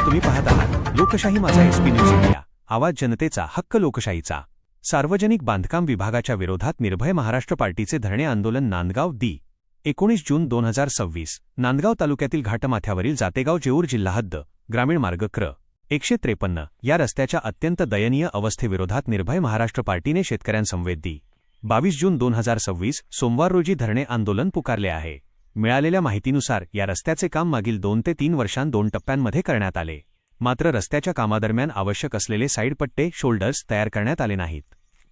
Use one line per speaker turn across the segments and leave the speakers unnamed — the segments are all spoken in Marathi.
तुम्ही पाहत आहात लोकशाही माझा एसपी न्यूज इंडिया, आवाज जनतेचा, हक्क लोकशाहीचा। सार्वजनिक बांधकाम विभागाच्या विरोधात निर्भय महाराष्ट्र पार्टीचे धरणे आंदोलन नांदगाव दि. 19 जून 2026 नांदगाव तालुक्यातील घाटमाथ्यावरील जातेगाव जेऊर जिल्हा हद्द ग्रामीण मार्ग क्र. 153 या रस्त्याच्या अत्यंत दयनीय अवस्थेविरोधात निर्भय महाराष्ट्र पार्टीने शेतकऱ्यांसमवेत दि. 22 जून 2026 सोमवार रोजी धरणे आंदोलन पुकारले आहे। मिळालेल्या माहितीनुसार या रस्त्याचे काम मागील 2 ते 3 वर्षांत 2 टप्प्यांमध्ये करण्यात आले, मात्र रस्त्याच्या कामादरम्यान आवश्यक असलेले साईड पट्टे शोल्डर्स तयार करण्यात आले नाहीत।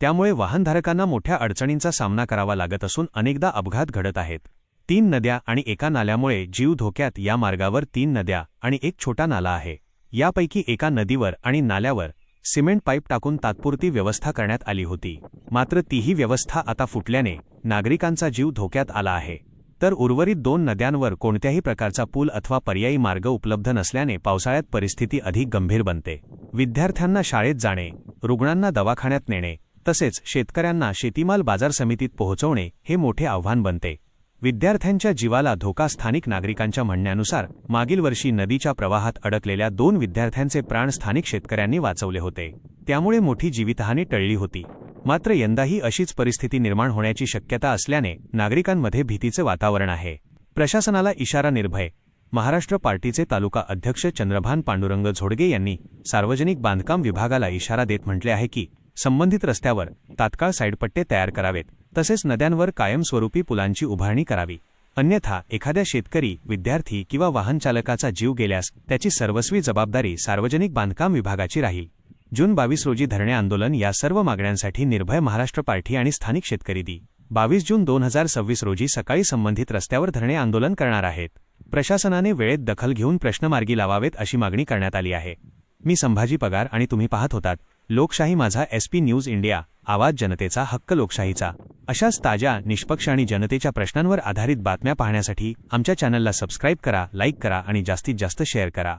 त्यामुळे वाहनधारकांना मोठ्या अडचणींचा सामना करावा लागत असून अनेकदा अपघात घडत आहेत। 3 नद्या आणि एका नाल्यामुळे जीव धोक्यात। या मार्गावर 3 नद्या आणि एक छोटा नाला आहे। यापैकी एका नदीवर आणि नाल्यावर सिमेंट पाईप टाकून तात्पुरती व्यवस्था करण्यात आली होती, मात्र तीही व्यवस्था आता फुटल्याने नागरिकांचा जीव धोक्यात आला आहे। तर उर्वरित 2 नद्यांवर कोणत्याही प्रकारचा पूल अथवा पर्यायी मार्ग उपलब्ध नसल्याने पावसाळ्यात परिस्थिती अधिक गंभीर बनते। विद्यार्थ्यांना शाळेत जाणे, रुग्णांना दवाखान्यात नेणे, तसेच शेतकऱ्यांना शेतीमाल बाजार समितीत पोहोचवणे हे मोठे आव्हान बनते। विद्यार्थ्यांच्या जीवाला धोका। स्थानिक नागरिकांच्या म्हणण्यानुसार मागील वर्षी नदीच्या प्रवाहात अडकलेल्या 2 विद्यार्थ्यांचे प्राण स्थानिक शेतकऱ्यांनी वाचवले होते, त्यामुळे मोठी जीवितहानी टळली होती। मात्र यंदाही अशीच परिस्थिती निर्माण होण्याची शक्यता असल्याने नागरिकांमध्ये भीतीचे वातावरण आहे। प्रशासनाला इशारा। निर्भय महाराष्ट्र पार्टीचे तालुका अध्यक्ष चंद्रभान पांडुरंग झोडगे यांनी सार्वजनिक बांधकाम विभागाला इशारा देत म्हटले आहे की संबंधित रस्त्यावर तात्काळ साईडपट्टे तयार करावेत, तसेच नद्यांवर कायमस्वरूपी पुलांची उभारणी करावी, अन्यथा एखाद्या शेतकरी, विद्यार्थी किंवा वाहनचालकाचा जीव गेल्यास त्याची सर्वस्वी जबाबदारी सार्वजनिक बांधकाम विभागाची राहील। जून 22 रोजी धरणे आंदोलन। या सर्व मागण्यांसाठी निर्भय महाराष्ट्र पार्टी आणि स्थानिक शेतकरी दि. 22 जून 2026 रोजी सकाळी संबंधित रस्त्यावर धरणे आंदोलन करणार आहेत। प्रशासनाने वेळेत दखल घेऊन प्रश्न मार्गी लावावेत अशी मागणी करण्यात आली आहे। मी संभाजी पगार आणि तुम्ही पाहत होतात लोकशाही माझा एसपी न्यूज इंडिया, आवाज जनतेचा, हक्क लोकशाहीचा। अशाच ताज्या, निष्पक्ष आणि जनतेच्या प्रश्नांवर आधारित बातम्या पाहण्यासाठी आमच्या चॅनलला सबस्क्राईब करा, लाईक करा आणि जास्तीत जास्त शेअर करा।